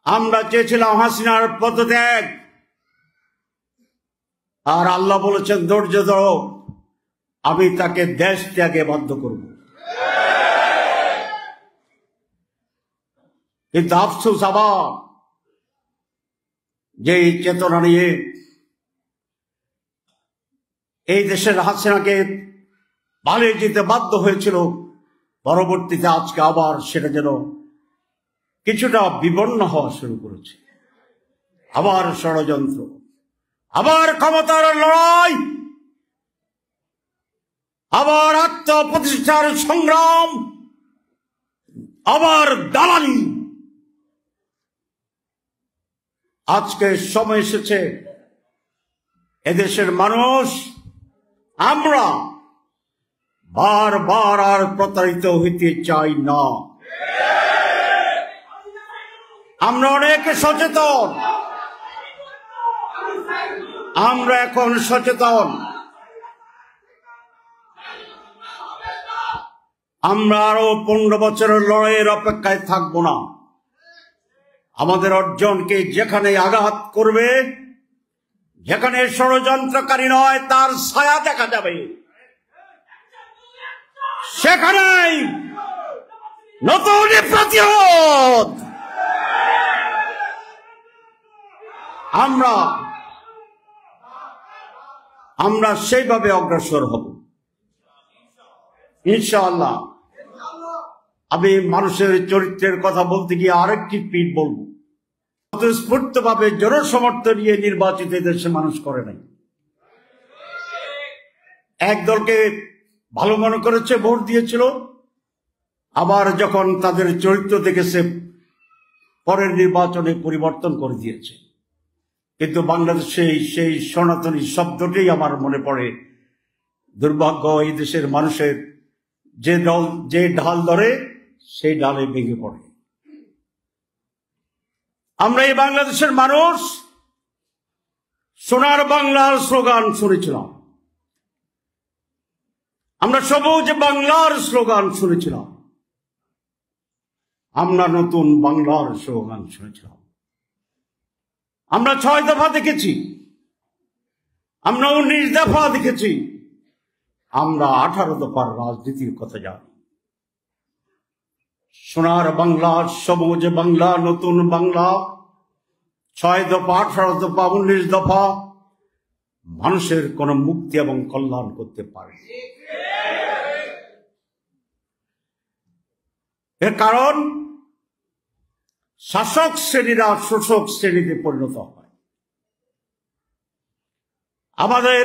আমরা চেয়েছিলাম হাসিনার পদত্যাগ, আর আল্লাহ বলেছেন ধৈর্য ধরো, আমি তাকে দেশ ত্যাগে বাধ্য করব। কিন্তু আফসোস আবার যে চেতনা নিয়ে এই দেশের হাসিনাকে পালিয়ে যেতে বাধ্য হয়েছিল, পরবর্তীতে আজকে আবার সেটা যেন কিছুটা বিবর্ণ হওয়া শুরু করেছে। আবার ষড়যন্ত্র, আবার ক্ষমতার লড়াই, আবার আত্মপ্রতিষ্ঠার সংগ্রাম, আবার দালালি। আজকে সময় এসেছে এদেশের মানুষ, আমরা বারবার আর প্রতারিত হইতে চাই না। আমরা অনেক সচেতন, আমরা এখন সচেতন। আমরা আরো 15 বছরের লড়াইয়ের অপেক্ষায় থাকবো না। আমাদের অর্জনকে যেখানে আঘাত করবে, যেখানে ষড়যন্ত্রকারী নয় তার ছায়া দেখা যাবে, সেখানেই নতুন প্রতিরোধ আমরা সেইভাবে অগ্রসর হব ইনশাআল্লাহ। আমি মানুষের চরিত্রের কথা বলতে গিয়ে আরেকটি পিঠ বলবো, স্ফূর্ত ভাবে জনসমর্থন নিয়ে নির্বাচিত দেশে মানুষ করে নাই। এক দলকে ভালো মনে করেছে, ভোট দিয়েছিল, আবার যখন তাদের চরিত্র দেখেছে পরের নির্বাচনে পরিবর্তন করে দিয়েছে। কিন্তু বাংলাদেশে সেই সনাতনী শব্দটি আমার মনে পড়ে। দুর্ভাগ্য, এই দেশের মানুষের যে ঢাল ধরে সেই ডালে ভেঙে পড়ে। আমরা এই বাংলাদেশের মানুষ সোনার বাংলার স্লোগান শুনেছিলাম, আমরা সবুজ বাংলার স্লোগান শুনেছিলাম, আমরা নতুন বাংলার স্লোগান শুনেছিলাম। আমরা 6 দফা দেখেছি, আমরা 19 দফা দেখেছি, আমরা 18 দফার রাজনীতির কথা জানি। সোনার বাংলা, সবুজ বাংলা, নতুন বাংলা, 6 দফা, 18 দফা, 19 দফা মানুষের কোন মুক্তি এবং কল্যাণ করতে পারে। এর কারণ শাসক শ্রেণীরা শোষক শ্রেণীতে পরিণত হয়। আমাদের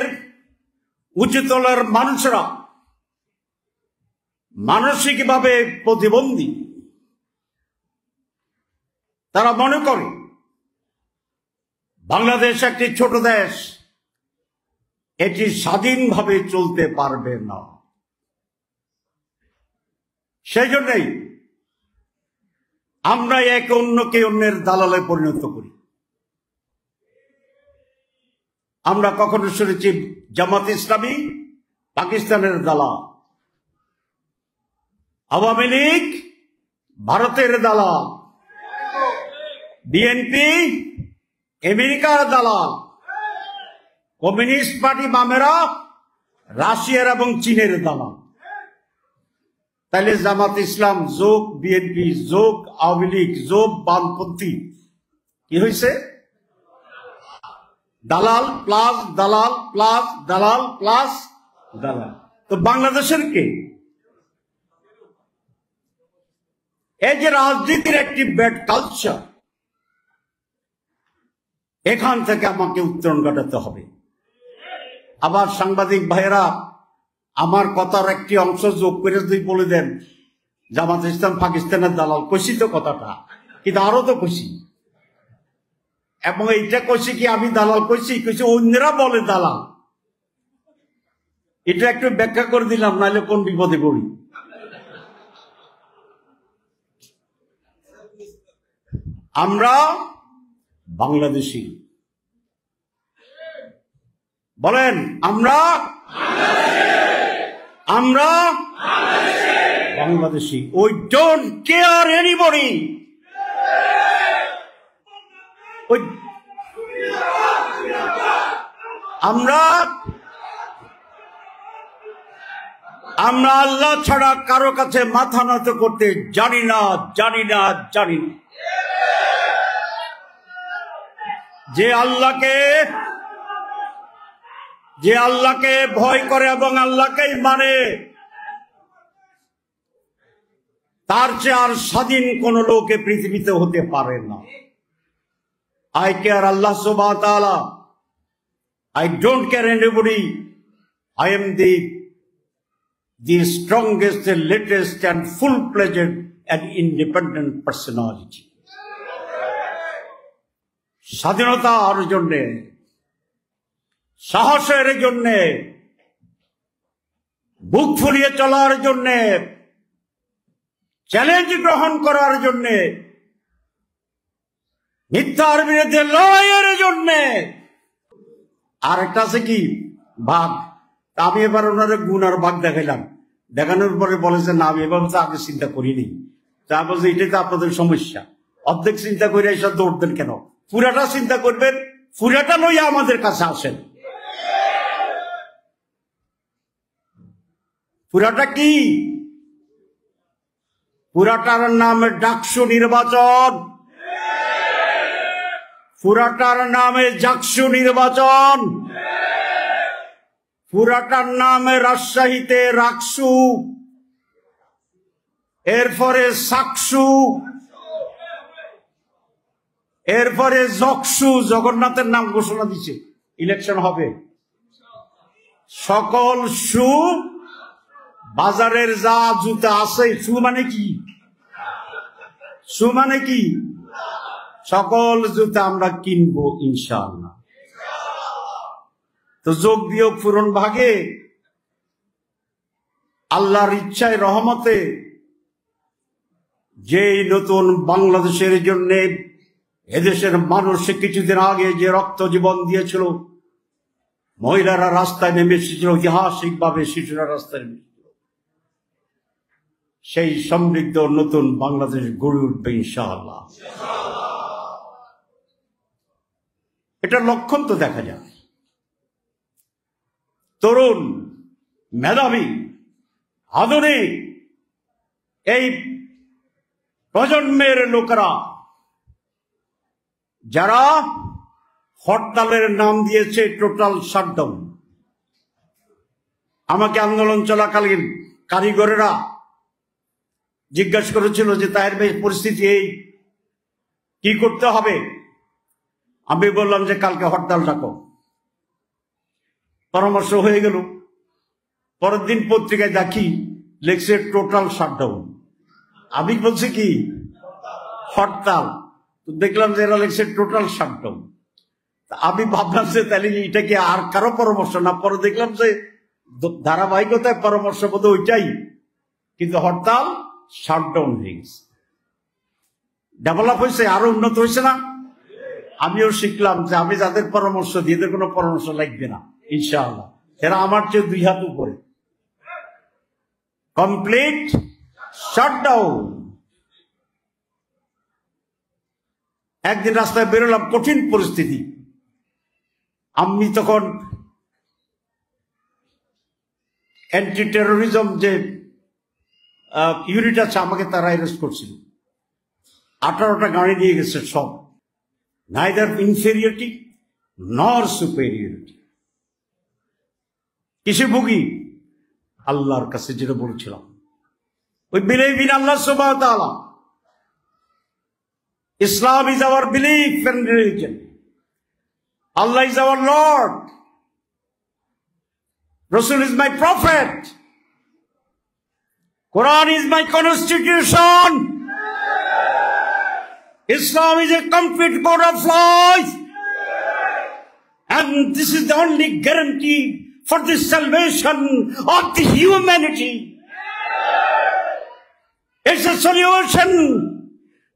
উচ্চতলার মানুষেরা মানসিকভাবে প্রতিবন্ধী। তারা মনে করে বাংলাদেশ একটি ছোট দেশ, এটি স্বাধীনভাবে চলতে পারবে না। সেই জন্যই আমরা একে অন্যকে অন্যের দালালে পরিণত করি। আমরা কখনো শুনেছি জামাত ইসলামী পাকিস্তানের দালাল, আওয়ামী লীগ ভারতের দালাল, বিএনপি আমেরিকার দালাল, কমিউনিস্ট পার্টি বামেরা রাশিয়ার এবং চীনের দালাল। তাইলে জামাত ইসলাম যোগ বিএনপি যোগ আওয়ামী লীগ যোগ বামপন্থী কি হয়েছে? দালাল প্লাস দালাল প্লাস দালাল প্লাস দালাল। তো বাংলাদেশের কে? এই যে রাজনীতির একটি ব্যাড কালচার, এখান থেকে আমাকে উত্তরণ ঘটাতে হবে। আবার সাংবাদিক ভাইয়েরা আমার কথার একটি অংশ যোগ করে যদি বলে দেন জামাত ইসলাম পাকিস্তানের দালাল, কইছি তো কথাটা, কিন্তু আরো তো কইছি। এবং এইটা কইছি কি আমি দালাল কইছি, অন্যরা বলে দালাল। এটা একটু ব্যাখ্যা করে দিলাম, নাহলে কোন বিপদে পড়ি। আমরা বাংলাদেশি, বলেন আমরা Bangladeshi. We don't care anybody, ওই আমরা আল্লাহ ছাড়া কারো কাছে মাথা নত করতে জানি না। যে আল্লাহকে ভয় করে এবং আল্লাহকেই মানে, তার চেয়ে আর স্বাধীন কোন লোকে পৃথিবীতে হতে পারে না। I care Allah subhanahu wa ta'ala. I don't care anybody. I am the strongest, the latest and full-fledged and independent personality. স্বাধীনতার জন্যে, সাহসের জন্যে, বুক ফুলিয়ে চলার জন্যে, চ্যালেঞ্জ গ্রহণ করার জন্যে, মিথ্যার বিরুদ্ধে লড়াইয়ের জন্যে। আর একটা আছে কি ভাগ। আমি এবার ওনারে গুণ আর ভাগ দেখাইলাম, দেখানোর পরে বলেছে না আমি এভাবে তো আগে চিন্তা করিনি। তা বলছে এটাই তো আপনাদের সমস্যা, অর্ধেক চিন্তা করে এসব দৌড় দেন কেন? পুরাটা চিন্তা করবেন, পুরাটা লইয়া আমাদের কাছে আসেন। পুরাটা কি? পুরাটার নাম ডাকসু নির্বাচন, পুরাটার নামে জাকসু নির্বাচন, পুরাটার নামে রাজশাহীতে রাকসু, এরপরে সাকসু, এরপরে জকসু। জগন্নাথের নাম ঘোষণা দিচ্ছে, ইলেকশন হবে। সকল সু বাজারের যা জুতা আছে, সু মানে কি? সু মানে কি? সকল জুতা আমরা কিনবো ইনশাআল্লাহ। তো যোগ বিয়োগ পূরণ ভাগে আল্লাহর ইচ্ছায় রহমতে যে নতুন বাংলাদেশের জন্য এদেশের মানুষ কিছুদিন আগে যে রক্ত জীবন দিয়েছিল, মহিলারা রাস্তায় নেমে এসেছিল, ঐতিহাসিক ভাবে শিশুরা রাস্তায় নেমেছিল, সেই সমৃদ্ধ নতুন বাংলাদেশ গড়ে উঠবে ইনশাআল্লাহ। এটা লক্ষণ তো দেখা যায়। তরুণ, মেধাবী, আধুনিক এই প্রজন্মের লোকেরা যারা হরতালের নাম দিয়েছে টোটাল শাটডাউন। আমাকে আন্দোলন চলাকালীন কারিগরেরা জিজ্ঞাসা করেছিল যে তাহের ভাই পরিস্থিতি এই, কি করতে হবে? আমি বললাম যে কালকে হরতাল ডাকো। পরামর্শ হয়ে গেল। পরের দিন পত্রিকায় দেখি লেখছে টোটাল শাটডাউন। আমি বলছি কি হরতাল, তো দেখলাম যে এরা লেখছে টোটাল শাটডাউন। আমি ভাবলাম যে তাহলে এটা কি আর কারো পরামর্শ না? পরে দেখলাম যে ধারাবাহিকতায় পরামর্শ বোধ ওইটাই, কিন্তু হরতাল শাটডাউন হয়ে গেছে। ডেভেলপ হয়েছে, আরো উন্নত হয়েছে না? আমিও শিখলাম যে আমি যাদের পরামর্শ দিই এদের কোনো পরামর্শ লাগবে না ইনশাআল্লাহ। এরা আমার চেয়ে 2 হাত উপরে। Complete shutdown. একদিন রাস্তায় বেরোলাম, কঠিন পরিস্থিতি। আমি তখন অ্যান্টি টেরোরিজম যে ইউনিট আছে, আমাকে তারা অ্যারেস্ট করছিল। 18টা গাড়ি নিয়ে গেছে সব, নাইদার ইনফেরিয়রিটি নর সুপেরিয়রিটি। কিসে ভুগি? আল্লাহর কাছে যেটা বলছিলাম, we believe in Allah subhanahu wa ta'ala. Islam is our belief and religion. Allah is our Lord. Rasul is my prophet. Quran is my constitution. Islam is a complete code of life. And this is the only guarantee for the salvation of the humanity. It's a solution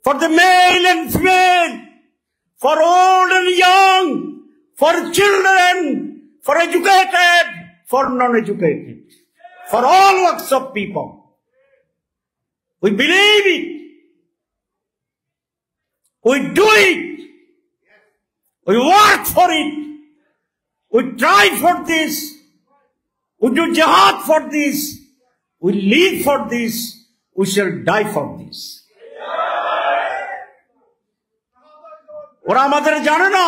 for the male and female, for old and young, for children, for educated, for non-educated, for all walks of people. We believe it. We do it. We work for it. We try for this. We do jihad for this. We live for this. We shall die for this. ওরা আমাদের জানে না,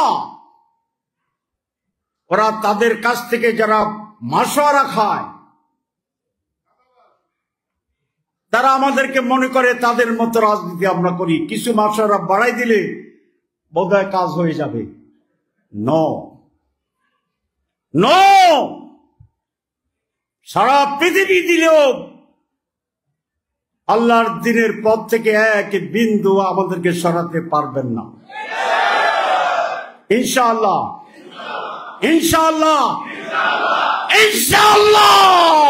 ওরা তাদের কাছ থেকে যারা মাশওয়ারা খায় তারা আমাদেরকে মনে করে তাদের মতো রাজনীতি আমরা করি, কিছু মাশওয়ারা বাড়াই দিলে বোধহয় কাজ হয়ে যাবে। নো নো, সারা পৃথিবী দিলেও আল্লাহর দ্বীনের পথ থেকে এক বিন্দু আমাদেরকে সরাতে পারবেন না। ইনশাআল্লাহ, ইনশাআল্লাহ, ইনশাআল্লাহ।